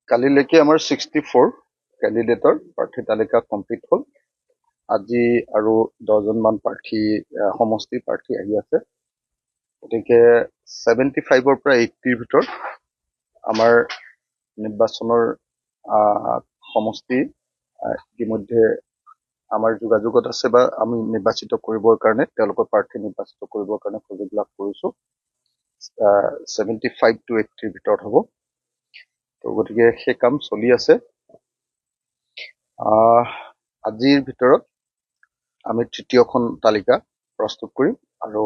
কালিলৈকে আমাৰ 64 কেণ্ডিডেটৰ প্ৰাৰ্থী তালিকা কমপ্লিট হ'ল। আজি আৰু 10জন মান প্ৰাৰ্থী সমষ্টি প্ৰাৰ্থী আহি আছে। গতিকে 75ৰ পৰা 80ৰ ভিতৰত আমাৰ নিৰ্বাচনৰ সমষ্টি ইতিমধ্যে আমাৰ যোগাযোগত আছে বা আমি নিৰ্বাচিত কৰিবৰ কাৰণে তেওঁলোকৰ প্ৰাৰ্থী নিৰ্বাচিত কৰিবৰ কাৰণে সুযোগ লাভ কৰিছো। 75 to 80ৰ ভিতৰত হ'ব। তো গতিকে সেই কাম চলি আছে। আজিৰ ভিতৰত আমি তৃতীয়খন তালিকা প্ৰস্তুত কৰিম আৰু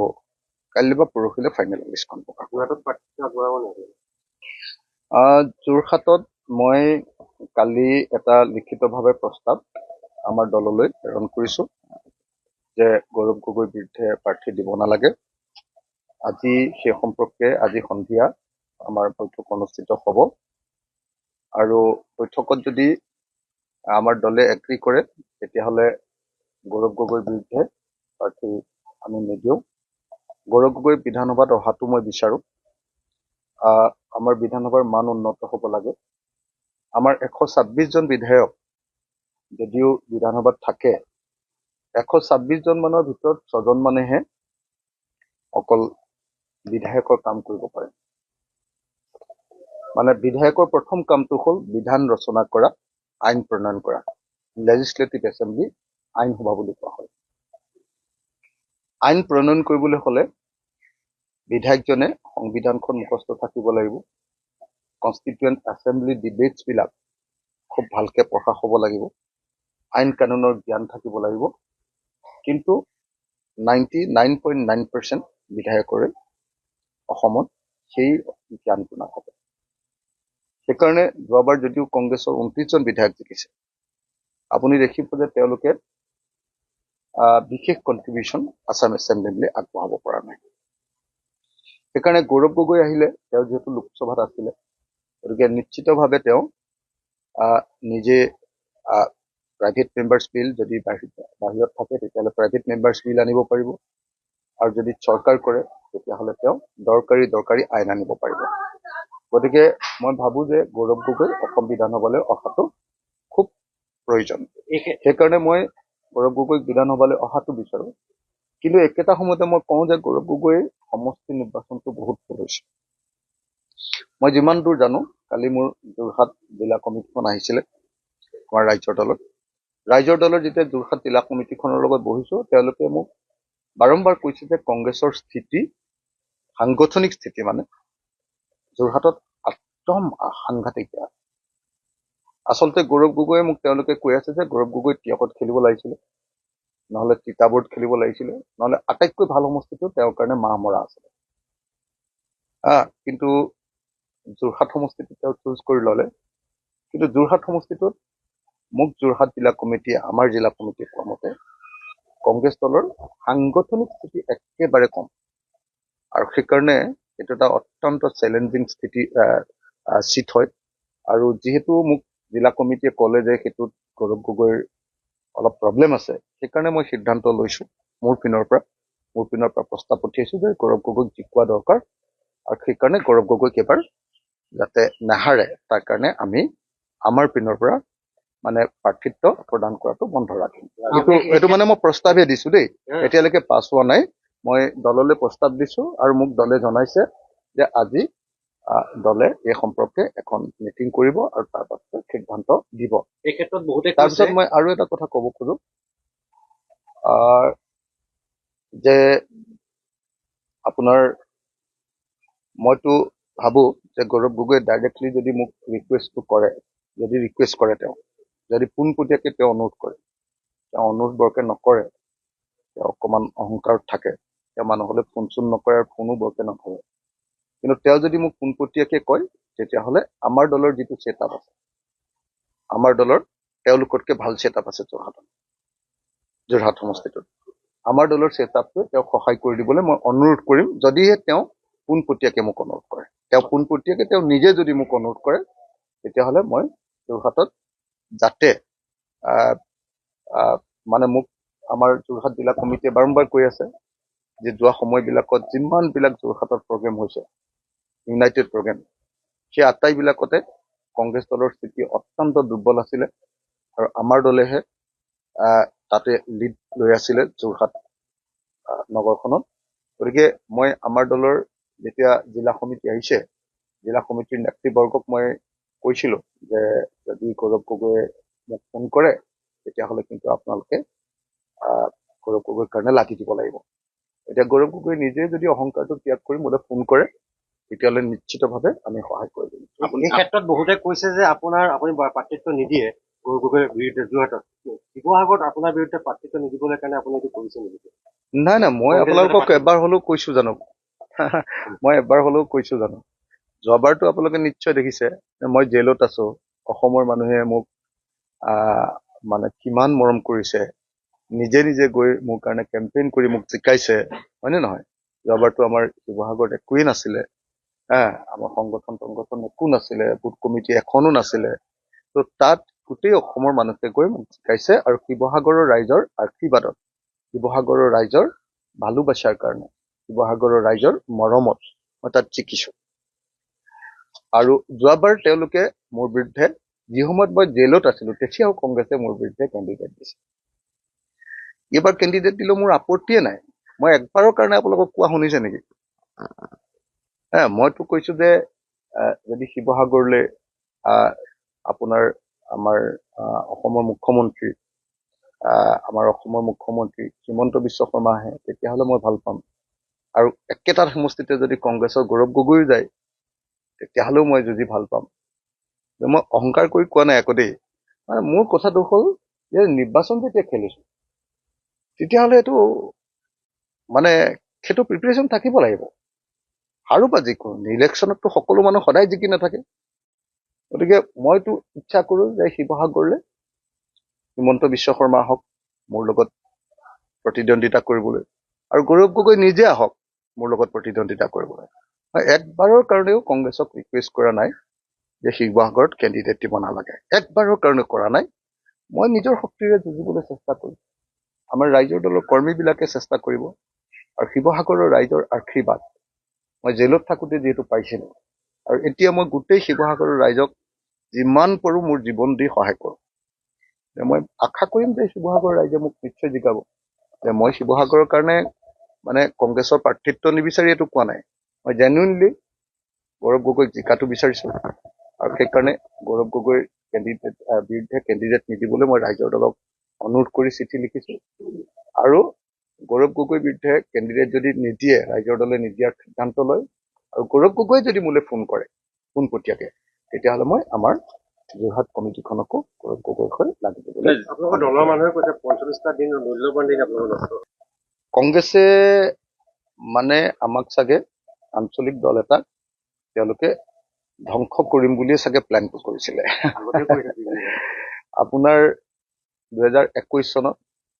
কাইলৈ বা পৰহিলৈ ফাইনেল লিষ্টখন প্ৰকাশ কৰিম। যোৰহাটত মই কালি এটা লিখিতভাৱে প্ৰস্তাৱ আমাৰ দললৈ প্ৰেৰণ কৰিছো যে গৌৰৱ গগৈৰ বিৰুদ্ধে প্ৰাৰ্থী দিব নালাগে। আজি সেই সম্পৰ্কে আজি সন্ধিয়া আমাৰ বৈঠক অনুষ্ঠিত হ'ব আৰু বৈঠকত যদি আমাৰ দলে এগ্ৰী কৰে তেতিয়াহ'লে গৌৰৱ গগৈৰ বিৰুদ্ধে প্ৰাৰ্থী আমি নিদিওঁ। গৌৰৱ গগৈ বিধানসভাত অহাটো মই বিচাৰো। আমাৰ বিধানসভাৰ মান উন্নত হ'ব লাগে। আমাৰ 126 জন বিধায়ক যদিও বিধানসভাত থাকে, 126 জন মানৰ ভিতৰত 6 জন মানেহে অকল বিধায়কৰ কাম কৰিব পাৰে। মানে বিধায়কৰ প্ৰথম কামটো হ'ল বিধান ৰচনা কৰা, আইন প্ৰণয়ন কৰা। লেজিছলেটিভ এছেম্বলি আইন সভা বুলি কোৱা হয়। আইন প্ৰণয়ন কৰিবলৈ হ'লে বিধায়কজনে সংবিধানখন মুখস্থ থাকিব লাগিব। কনষ্টিটুৱেণ্ট এছেম্বলি ডিবেটছ বিলাক খুব ভালকে পঢ়া হ'ব লাগিব। আইন কানুনৰ জ্ঞান থাকিব লাগিব। কিন্তু 99.9% বিধায়কৰে অসমত সেই জ্ঞানটো নাথাকে। সেইকাৰণে যোৱাবাৰ যদিও কংগ্ৰেছৰ 29 জন বিধায়ক জিকিছে, আপুনি দেখিব যে তেওঁলোকে বিশেষ কণ্ট্ৰিবিউশ্যন আছাম এছেম্বলিলৈ আগবঢ়াব পৰা নাই। সেইকাৰণে গৌৰৱ গগৈ আহিলে, তেওঁ যিহেতু লোকসভাত আছিলে, গতিকে নিশ্চিতভাৱে তেওঁ নিজে প্ৰাইভেট মেম্বাৰ্ছ বিল যদি বাহিৰত থাকে তেতিয়াহ'লে প্ৰাইভেট মেম্বাৰ্ছ বিল আনিব পাৰিব, আৰু যদি চৰকাৰ কৰে তেতিয়াহ'লে তেওঁ দৰকাৰী আইন আনিব পাৰিব। গতিকে মই ভাবো যে গৌৰৱ গগৈ অসম বিধানসভালৈ অহাটো খুব প্ৰয়োজন। সেইকাৰণে মই গৌৰৱ গগৈক বিধানসভালৈ অহাটো বিচাৰো। কিন্তু একেটা সময়তে মই কওঁ যে গৌৰৱ গগৈৰ সমষ্টি নিৰ্বাচনটো বহুত ভুল হৈছে। মই যিমান দূৰ জানো, কালি মোৰ যোৰহাট জিলা কমিটিখন আহিছিলে আমাৰ ৰাইজৰ দলৰ যেতিয়া যোৰহাট জিলা কমিটিখনৰ লগত বহিছো, তেওঁলোকে মোক বাৰম্বাৰ কৈছে যে কংগ্ৰেছৰ স্থিতি, সাংগঠনিক স্থিতি মানে যোৰহাটত একদম সাংঘাতিক বেয়া। আচলতে গৌৰৱ গগৈয়ে মোক তেওঁলোকে কৈ আছে যে গৌৰৱ গগৈ টিয়কত খেলিব লাগিছিলে, নহ'লে তিতাবৰত খেলিব লাগিছিলে, নহ'লে আটাইতকৈ ভাল সমষ্টিটো তেওঁৰ কাৰণে মাহমৰা আছিলে। কিন্তু যোৰহাট সমষ্টিটো তেওঁ চুজ কৰি ল'লে। কিন্তু যোৰহাট সমষ্টিটোত মোক যোৰহাট জিলা কমিটিয়ে, আমাৰ জিলা কমিটিয়ে কোৱা মতে কংগ্ৰেছ দলৰ সাংগঠনিক স্থিতি একেবাৰে কম, আৰু সেইকাৰণে এইটো এটা অত্যন্ত চেলেঞ্জিং চিট হয়। আৰু যিহেতু মোক জিলা কমিটিয়ে ক'লে যে সেইটোত গৌৰৱ গগৈৰ অলপ প্ৰব্লেম আছে, সেইকাৰণে মই সিদ্ধান্ত লৈছো মোৰ পিনৰ পৰা প্ৰস্তাৱ পঠিয়াইছো যে গৌৰৱ গগৈক জিকোৱা দৰকাৰ, আৰু সেইকাৰণে গৌৰৱ গগৈক এবাৰ যাতে নাহাৰে তাৰ কাৰণে আমি আমাৰ পিনৰ পৰা মানে প্ৰাৰ্থিত্ব প্ৰদান কৰাটো বন্ধ ৰাখিম। এইটো মানে মই প্ৰস্তাৱহে দিছো দেই, এতিয়ালৈকে পাছ হোৱা নাই। মই দললৈ প্ৰস্তাৱ দিছো আৰু মোক দলে জনাইছে যে আজি দলে এই সম্পৰ্কে এখন মিটিং কৰিব আৰু তাৰ পাছত সিদ্ধান্ত দিব। এই ক্ষেত্ৰত বহুতে তাৰপিছত মই আৰু এটা কথা ক'ব খোজো যে আপোনাৰ মইতো ভাবো যে গৌৰৱ গগৈ ডাইৰেক্টলি যদি মোক ৰিকুৱেষ্ট কৰে, তেওঁ যদি পোনপটীয়াকৈ তেওঁ অনুৰোধ কৰে, তেওঁ অনুৰোধ বৰকে নকৰে, তেওঁ অকণমান অহংকাৰত থাকে, তেওঁ মানুহলৈ ফোন চোন নকৰে আৰু ফোনো বৰকে নকৰে। কিন্তু তেওঁ যদি মোক পোনপটীয়াকৈ কয় তেতিয়াহ'লে আমাৰ দলৰ যিটো ছেটআপ আছে, আমাৰ দলৰ তেওঁলোকতকৈ ভাল ছেটআপ আছে যোৰহাট সমষ্টিটোত। আমাৰ দলৰ ছেটআপটোৱে তেওঁক সহায় কৰি দিবলৈ মই অনুৰোধ কৰিম, যদিহে তেওঁ পোনপটীয়াকৈ মোক অনুৰোধ কৰে। তেওঁ নিজে যদি মোক অনুৰোধ কৰে তেতিয়াহ'লে মই যোৰহাটত যাতে মানে মোক আমাৰ যোৰহাট জিলা কমিটিয়ে বাৰম্বাৰ কৈ আছে যে যোৱা সময়বিলাকত যিমানবিলাক যোৰহাটত প্ৰগ্ৰেম হৈছে, ইউনাইটেড প্ৰগ্ৰেম, সেই আটাইবিলাকতে কংগ্ৰেছ দলৰ স্থিতি অত্যন্ত দুৰ্বল আছিলে আৰু আমাৰ দলেহে তাতে লিড লৈ আছিলে যোৰহাট নগৰখনত। গতিকে মই আমাৰ দলৰ যেতিয়া জিলা সমিতি আহিছে, জিলা সমিতিৰ নেতৃবৰ্গক মই কৈছিলো যে যদি গৌৰৱ গগৈয়ে মোক ফোন কৰে তেতিয়াহ'লে কিন্তু আপোনালোকে গৌৰৱ গগৈৰ কাৰণে লাগি দিব লাগিব। এতিয়া গৌৰৱ গগৈ নিজে যদি অহংকাৰটো ত্যাগ কৰি মোলৈ ফোন কৰে তেতিয়াহ'লে নিশ্চিতভাৱে আমি সহায় কৰি দিম। এই ক্ষেত্ৰত বহুতে কৈছে যে আপুনি প্ৰাৰ্থিত্ব নিদিয়ে গৌৰৱ গগৈৰ বিৰুদ্ধে যোৰহাটত। শিৱসাগৰত আপোনাৰ বিৰুদ্ধে প্ৰাৰ্থিত্ব নিদিবলৈ কাৰণে আপুনি এইটো কৰিছে নেকি? নাই মই আপোনালোকক এবাৰ হ'লেও কৈছো জানো মই এবাৰ হ'লেও কৈছো জানো? যোৱাবাৰতো আপোনালোকে নিশ্চয় দেখিছে মই জেলত আছো, অসমৰ মানুহে মোক মানে কিমান মৰম কৰিছে, নিজে নিজে গৈ মোৰ কাৰণে কেম্পেইন কৰি মোক জিকাইছে, হয়নে নহয়? যোৱাবাৰতো আমাৰ শিৱসাগৰত একোৱেই নাছিলে, আমাৰ সংগঠন একো নাছিলে, বুথ কমিটি এখনো নাছিলে। তো তাত গোটেই অসমৰ মানুহে গৈ মোক জিকাইছে আৰু শিৱসাগৰৰ ৰাইজৰ আশীৰ্বাদত, শিৱসাগৰৰ ৰাইজৰ ভালোবাসাৰ কাৰণে, শিৱসাগৰৰ ৰাইজৰ মৰমত মই তাত জিকিছো। আৰু যোৱাবাৰ তেওঁলোকে মোৰ বিৰুদ্ধে, যি সময়ত মই জেলত আছিলো তেতিয়াও কংগ্ৰেছে মোৰ বিৰুদ্ধে কেণ্ডিডেট দিছে। এইবাৰ কেণ্ডিডেট দিলেও মোৰ আপত্তিয়ে নাই। মই একবাৰৰ কাৰণে আপোনালোকক কোৱা শুনিছে নেকি? মইতো কৈছো যে যদি শিৱসাগৰলৈ আপোনাৰ আমাৰ অসমৰ মুখ্যমন্ত্ৰী হিমন্ত বিশ্ব শৰ্মা আহে তেতিয়াহ'লে মই ভাল পাম। আৰু একেটা সমষ্টিতে যদি কংগ্ৰেছৰ গৌৰৱ গগৈ যায় তেতিয়াহ'লেও মই যুঁজি ভাল পাম। মই অহংকাৰ কৰি কোৱা নাই আকৌ দেই। মানে মোৰ কথাটো হ'ল যে নিৰ্বাচন যেতিয়া খেলিছো তেতিয়াহ'লে এইটো মানে সেইটো প্ৰিপেৰেশ্যন থাকিব লাগিব। আৰু বা যিকোনো ইলেকশ্যনততো সকলো মানুহ সদায় জিকি নাথাকে। গতিকে মইতো ইচ্ছা কৰো যে শিৱসাগৰলৈ হিমন্ত বিশ্ব শৰ্মা আহক মোৰ লগত প্ৰতিদ্বন্দ্বিতা কৰিবলৈ, আৰু গৌৰৱ গগৈ নিজে আহক মোৰ লগত প্ৰতিদ্বন্দ্বিতা কৰিবলৈ। মই একবাৰৰ কাৰণেও কংগ্ৰেছক ৰিকুৱেষ্ট কৰা নাই যে শিৱসাগৰত কেণ্ডিডেট দিব নালাগে, একবাৰৰ কাৰণে কৰা নাই। মই নিজৰ শক্তিৰে যুঁজিবলৈ চেষ্টা কৰিম, আমাৰ ৰাইজৰ দলৰ কৰ্মীবিলাকে চেষ্টা কৰিব, আৰু শিৱসাগৰৰ ৰাইজৰ আশীৰ্বাদ মই জেলত থাকোঁতে যিহেতু পাইছিলো, আৰু এতিয়া মই গোটেই শিৱসাগৰৰ ৰাইজক যিমান পাৰোঁ মোৰ জীৱন দি সহায় কৰোঁ। মই আশা কৰিম যে শিৱসাগৰৰ ৰাইজে মোক নিশ্চয় জিকাব। যে মই শিৱসাগৰৰ কাৰণে মানে কংগ্ৰেছৰ প্ৰাৰ্থিত্ব নিবিচাৰি এইটো কোৱা নাই, মই জেনুইনলি গৌৰৱ গগৈক জিকাটো বিচাৰিছো, আৰু সেইকাৰণে গৌৰৱ গগৈৰ বিৰুদ্ধে কেণ্ডিডেট নিদিবলৈ মই ৰাইজৰ দলক অনুৰোধ কৰি চিঠি লিখিছো। আৰু গৌৰৱ গগৈৰ বিৰুদ্ধে কেণ্ডিডেট যদি নিদিয়ে, ৰাইজৰ দলে নিদিয়াৰ সিদ্ধান্ত লয়, আৰু গৌৰৱ গগৈ যদি মোলৈ ফোন কৰে পোনপটীয়াকে, তেতিয়াহ'লে মই আমাৰ যোৰহাট কমিটিখনকো গৌৰৱ গগৈৰ হৈ লাগি দিবলৈ। আপোনালোকৰ দলৰ মানুহে কৈছে 45টা দিন মূল্যৱান দিন আপোনালোকৰ। কংগ্ৰেছে মানে আমাক চাগে আঞ্চলিক দল এটা তেওঁলোকে ধ্বংস কৰিম বুলিয়ে চাগে প্লেনটো কৰিছিলে। আপোনাৰ 2021 চনত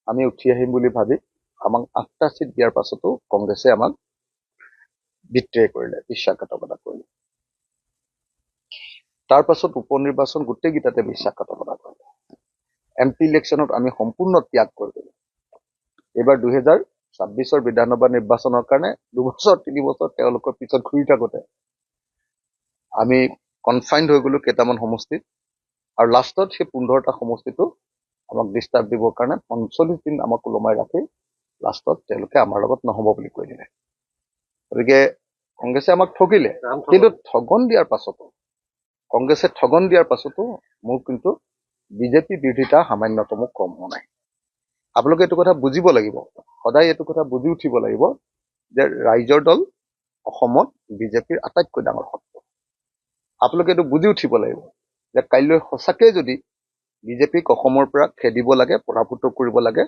আমি উঠি আহিম বুলি ভাবি আমাক 8টা চিট দিয়াৰ পাছতো কংগ্ৰেছে আমাক বিট্ৰে কৰিলে, বিশ্বাসঘাতকতা কৰিলে। তাৰ পাছত উপ নিৰ্বাচন গোটেইকেইটাতে বিশ্বাসঘাতকতা কৰিলে। MP ইলেকশ্যনত আমি সম্পূৰ্ণ ত্যাগ কৰি দিলো। এইবাৰ 2026 বিধানসভা নিৰ্বাচনৰ কাৰণে 2 বছৰ 3 বছৰ তেওঁলোকৰ পিছত ঘূৰি থাকোতে আমি কনফাইণ্ড হৈ গলো কেইটামান সমষ্টিত, আৰু লাষ্টত সেই 15টা সমষ্টিটো আমাক ডিষ্টাৰ্ব দিবৰ কাৰণে 45 দিন আমাক ওলমাই ৰাখি লাষ্টত তেওঁলোকে আমাৰ লগত নহ'ব বুলি কৈ দিলে। গতিকে কংগ্ৰেছে আমাক ঠগিলে, কিন্তু কংগ্ৰেছে ঠগন দিয়াৰ পাছতো মোৰ কিন্তু বিজেপি বিৰোধিতা সামান্যতমো কম হোৱা নাই। আপোনালোকে এইটো কথা বুজিব লাগিব, সদায় এইটো কথা বুজি উঠিব লাগিব যে ৰাইজৰ দল অসমত বিজেপিৰ আটাইতকৈ ডাঙৰ শত্ৰু। আপোনালোকে এইটো বুজি উঠিব লাগিব যে কাইলৈ সঁচাকৈ যদি বিজেপিক অসমৰ পৰা খেদিব লাগে, পৰাভূত কৰিব লাগে,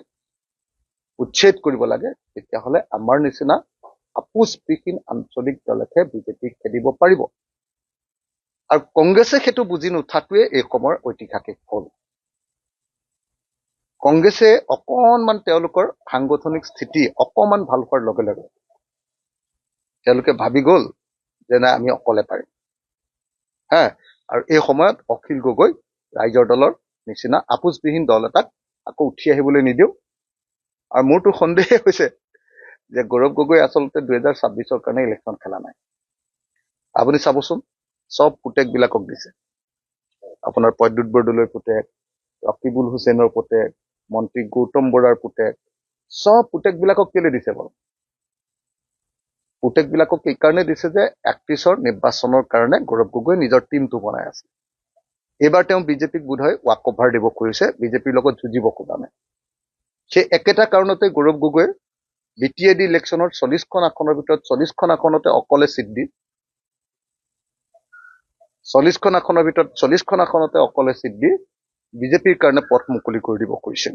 উচ্ছেদ কৰিব লাগে, তেতিয়াহ'লে আমাৰ নিচিনা আপোচবিহীন আঞ্চলিক দলেহে বিজেপিক খেদিব পাৰিব। আৰু কংগ্ৰেছে সেইটো বুজি নুঠাটোৱে এই সময়ৰ ঐতিহাসিক ফল। কংগ্ৰেছে অকণমান তেওঁলোকৰ সাংগঠনিক স্থিতি অকণমান ভাল হোৱাৰ লগে লগে তেওঁলোকে ভাবি গ'ল যে নাই আমি অকলে পাৰিম। আৰু এই সময়ত অখিল গগৈ ৰাইজৰ দলৰ নিচিনা আপোচবিহীন দল এটাক আকৌ উঠি আহিবলৈ নিদিওঁ। আৰু মোৰতো সন্দেহে হৈছে যে গৌৰৱ গগৈ আচলতে 2026 কাৰণে ইলেকশ্যন খেলা নাই। আপুনি চাবচোন, চব পুতেকবিলাকক দিছে। আপোনাৰ প্ৰদ্যুৎ বৰদলৈৰ পুতেক, ৰকিবুল হুছেইনৰ পুতেক, মন্ত্ৰী গৌতম বৰাৰ পুতেক, চব পুতেকবিলাকক কেলে দিছে বাৰু? পুতেকবিলাকক এইকাৰণে দিছে যে 31ৰ নিৰ্বাচনৰ কাৰণে গৌৰৱ গগৈ নিজৰ টিমটো বনাই আছে। এইবাৰ তেওঁ বিজেপিক বোধহয় ৱাক অভাৰ দিব খুজিছে, বিজেপিৰ লগত যুঁজিব খোজা নাই। সেই একেটা কাৰণতে গৌৰৱ গগৈ BTAD ইলেকশ্যনৰ 40খন আসনৰ ভিতৰত 40খন আসনতে অকলে চিট দি 40খন আসনৰ ভিতৰত 40খন আসনতে অকলে চিট দি বিজেপিৰ কাৰণে পথ মুকলি কৰি দিব খুজিছিল।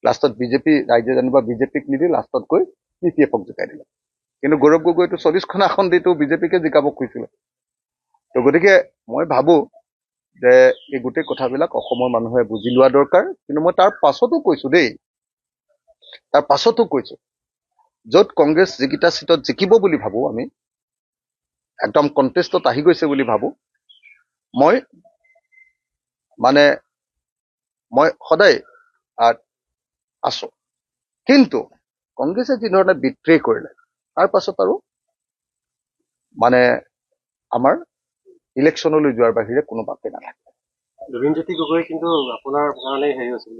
লাষ্টত বিজেপি ৰাইজে জানিবা বিজেপিক নিদি লাষ্টত গৈ PPFক জিকাই দিলে। কিন্তু গৌৰৱ গগৈটো 40খন আসন দিটো বিজেপিকে জিকাব খুজিছিলে। তো গতিকে মই ভাবো যে এই গোটেই কথাবিলাক অসমৰ মানুহে বুজি লোৱা দৰকাৰ। কিন্তু মই তাৰ পাছতো কৈছো দেই, তাৰ পাছতো কৈছো, য'ত কংগ্ৰেছ যিকেইটা চিটত জিকিব বুলি ভাবো, আমি একদম কণ্টেষ্টত আহি গৈছে বুলি ভাবো, মই সদায় আছো। কিন্তু কংগ্ৰেছে যি ধৰণে বিট্ৰে কৰিলে তাৰ পাছত আৰু আমাৰ ইলেকশ্যনলৈ যোৱাৰ বাহিৰে কোনো বাটে নাথাকে। লুৰিণজ্যোতি গগৈ কিন্তু আপোনাৰ কাৰণে হেৰি হৈছিল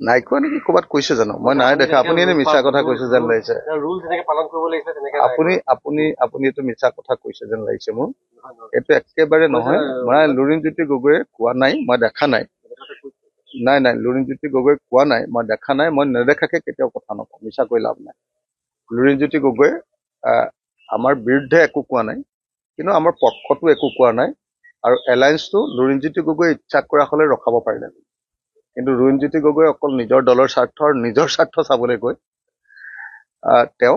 নাই কোৱা নেকি? ক'ৰবাত কৈছে জানো? মই নাই দেখা। আপুনি এনে মিছা কথা কৈছে যেন লাগিছে। ৰুল যেনেকে পালন কৰিব লাগিছে তেনেকে আপুনি এইটো মিছা কথা কৈছে যেন লাগিছে মোৰ। এইটো একেবাৰে নহয়। মই লুৰিণজ্যোতি গগৈয়ে কোৱা নাই, মই দেখা নাই। নাই লুৰিণজ্যোতি গগৈ কোৱা নাই, মই দেখা নাই। মই নেদেখাকে কেতিয়াও কথা নকওঁ, মিছা কৈ লাভ নাই। লুৰিণজ্যোতি গগৈয়ে আমাৰ বিৰুদ্ধে একো কোৱা নাই, কিন্তু আমাৰ পক্ষতো একো কোৱা নাই। আৰু এলায়েন্সটো লুৰিণজ্যোতি গগৈ ইচ্ছা কৰা হলে ৰখাব পাৰিলে, কিন্তু লুৰিণজ্যোতি গগৈ অকল নিজৰ দলৰ স্বাৰ্থ আৰু নিজৰ স্বাৰ্থ চাবলৈ গৈ তেওঁ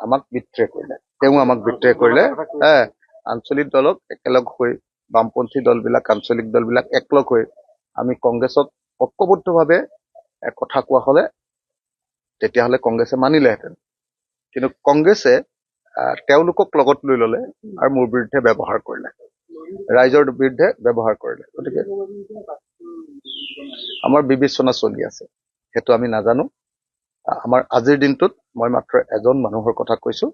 আমাক বিট্ৰে কৰিলে। আঞ্চলিক দলক একেলগ হৈ, বামপন্থী দলবিলাক, আঞ্চলিক দলবিলাক একলগ হৈ আমি কংগ্ৰেছক ঐক্যবদ্ধভাৱে কথা কোৱা হলে তেতিয়াহ'লে কংগ্ৰেছে মানিলেহেঁতেন। কিন্তু কংগ্ৰেছে তেওঁলোকক লগত লৈ ললে আৰু মোৰ বিৰুদ্ধে ব্যৱহাৰ কৰিলে, ৰাইজৰ বিৰুদ্ধে ব্যৱহাৰ কৰিলে। গতিকে আমাৰ বিবেচনা চলি আছে, সেইটো আমি নাজানো। আমাৰ আজিৰ দিনটোত মই মাত্ৰ এজন মানুহৰ কথা কৈছো,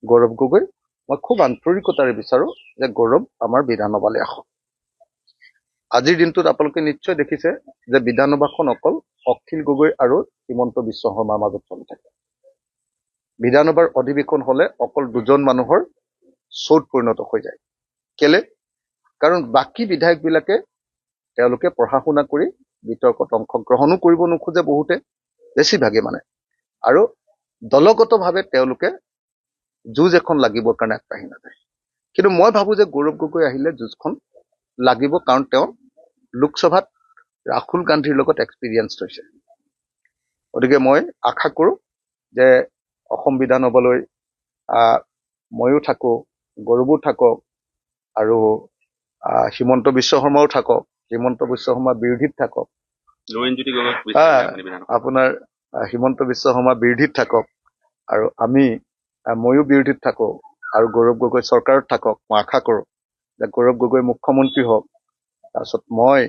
গৌৰৱ গগৈ। মই খুব আন্তৰিকতাৰে বিচাৰো যে গৌৰৱ আমাৰ বিধানসভালৈ আহক। আজিৰ দিনটোত আপোনালোকে নিশ্চয় দেখিছে যে বিধানসভাখন অকল অখিল গগৈ আৰু হিমন্ত বিশ্ব শৰ্মাৰ মাজত চলি থাকে। বিধানসভাৰ অধিৱেশন হলে অকল দুজন মানুহৰ শ্ব'ত পৰিণত হৈ যায়। কেলে? কাৰণ বাকী বিধায়কবিলাকে তেওঁলোকে পঢ়া শুনা কৰি বিতৰ্কত অংশগ্ৰহণো কৰিব নোখোজে, বহুতে, বেছিভাগে আৰু দলগতভাৱে তেওঁলোকে যুঁজ এখন লাগিবৰ কাৰণে আগবাঢ়ি নাযায়। কিন্তু মই ভাবো যে গৌৰৱ গগৈ আহিলে যুঁজখন লাগিব, কাৰণ তেওঁ লোকসভাত ৰাহুল গান্ধীৰ লগত এক্সপিৰিয়েঞ্চ হৈছে। গতিকে মই আশা কৰো যে অসম বিধানসভালৈ ময়ো থাকো, গৌৰৱো থাকক, আৰু হিমন্ত বিশ্ব শৰ্মাও থাকক। হিমন্ত বিশ্ব শৰ্মা বিৰোধীত থাকক, আপোনাৰ হিমন্ত বিশ্ব শৰ্মা বিৰোধীত থাকক, আৰু ময়ো বিৰোধীত থাকো, আৰু গৌৰৱ গগৈ চৰকাৰত থাকক। মই আশা কৰো যে গৌৰৱ গগৈ মুখ্যমন্ত্ৰী হওক, তাৰপিছত মই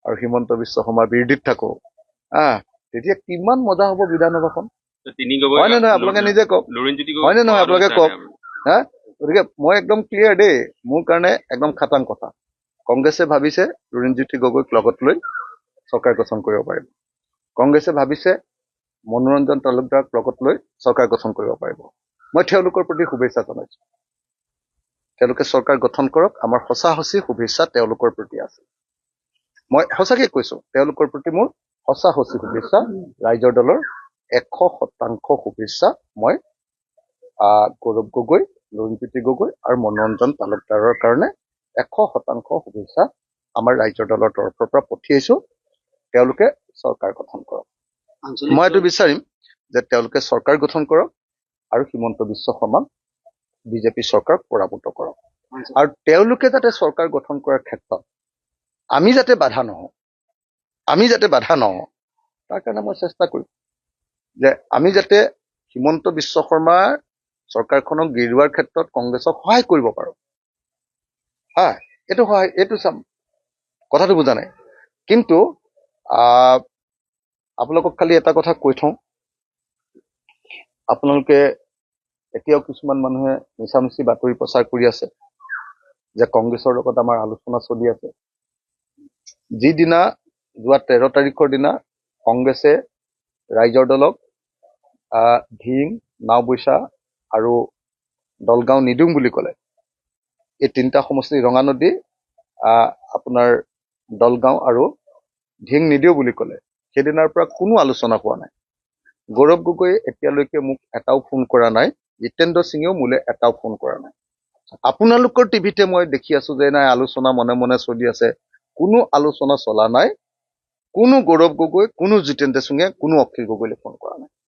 আৰু হিমন্ত বিশ্ব শৰ্মাৰ বিৰোধীত থাকো। তেতিয়া কিমান মজা হ'ব বিধানসভাখন, হয়নে নহয়? আপোনালোকে নিজে কওক, হয়নে নহয়? আপোনালোকে কওক। গতিকে মই একদম ক্লিয়াৰ দেই, মোৰ কাৰণে একদম খাটাং কথা। কংগ্ৰেছে ভাবিছে লুৰিণজ্যোতি গগৈক লগত লৈ চৰকাৰ গঠন কৰিব পাৰিব। কংগ্ৰেছে ভাবিছে মনোৰঞ্জন তালুকদাৰক লগত লৈ চৰকাৰ গঠন কৰিব পাৰিব। মই তেওঁলোকৰ প্ৰতি শুভেচ্ছা জনাইছো। তেওঁলোকে চৰকাৰ গঠন কৰক, আমাৰ সঁচা শুভেচ্ছা তেওঁলোকৰ প্ৰতি আছে। মই সঁচাকে কৈছো, তেওঁলোকৰ প্ৰতি মোৰ সঁচা শুভেচ্ছা, ৰাইজৰ দলৰ 100% শুভেচ্ছা মই গৌৰৱ গগৈ, লুৰিণজ্যোতি গগৈ আৰু মনোৰঞ্জন তালুকদাৰৰ কাৰণে 100% শুভেচ্ছা আমাৰ ৰাইজৰ দলৰ তৰফৰ পৰা পঠিয়াইছো। তেওঁলোকে চৰকাৰ গঠন কৰক। মই এইটো বিচাৰিম যে তেওঁলোকে চৰকাৰ গঠন কৰক আৰু হিমন্ত বিশ্ব শৰ্মাক বিজেপি চৰকাৰক পৰাভূত কৰক। আৰু তেওঁলোকে যাতে চৰকাৰ গঠন কৰাৰ ক্ষেত্ৰত আমি যাতে বাধা নহওঁ, তাৰ কাৰণে মই চেষ্টা কৰিম যে আমি যাতে হিমন্ত বিশ্ব শৰ্মাৰ চৰকাৰখনক গিৰোৱাৰ ক্ষেত্ৰত কংগ্ৰেছক সহায় কৰিব পাৰো। এইটো চাম, কথাটো বুজা নাই। কিন্তু আপোনালোকক খালি এটা কথা কৈ থওঁ, আপোনালোকে এতিয়াও কিছুমান মানুহে মিছামিছি বাতৰি প্ৰচাৰ কৰি আছে যে কংগ্ৰেছৰ লগত আমাৰ আলোচনা চলি আছে। যিদিনা যোৱা 13 তাৰিখৰ দিনা কংগ্ৰেছে ৰাইজৰ দলক ধিং, নাওবৈচা আৰু দলগাঁও নিদিওঁ বুলি ক'লে। এই তিনিটা সমষ্টি ৰঙানদী, আপোনাৰ দলগাঁও আৰু ধিং নিদিওঁ বুলি ক'লে। সেইদিনাৰ পৰা কোনো আলোচনা হোৱা নাই। গৌৰৱ গগৈয়ে এতিয়ালৈকে মোক এটাও ফোন কৰা নাই। জিতেন্দ্ৰ সিঙেও মোলৈ এটাও ফোন কৰা নাই। আপোনালোকৰ টিভিতে মই দেখি আছো যে নাই আলোচনা মনে মনে চলি আছে। কোনো আলোচনা চলা নাই। কোনো গৌৰৱ গগৈ, কোনো জিতেন্দ্ৰ সিঙে, কোনো অখিল গগৈলৈ ফোন কৰা নাই।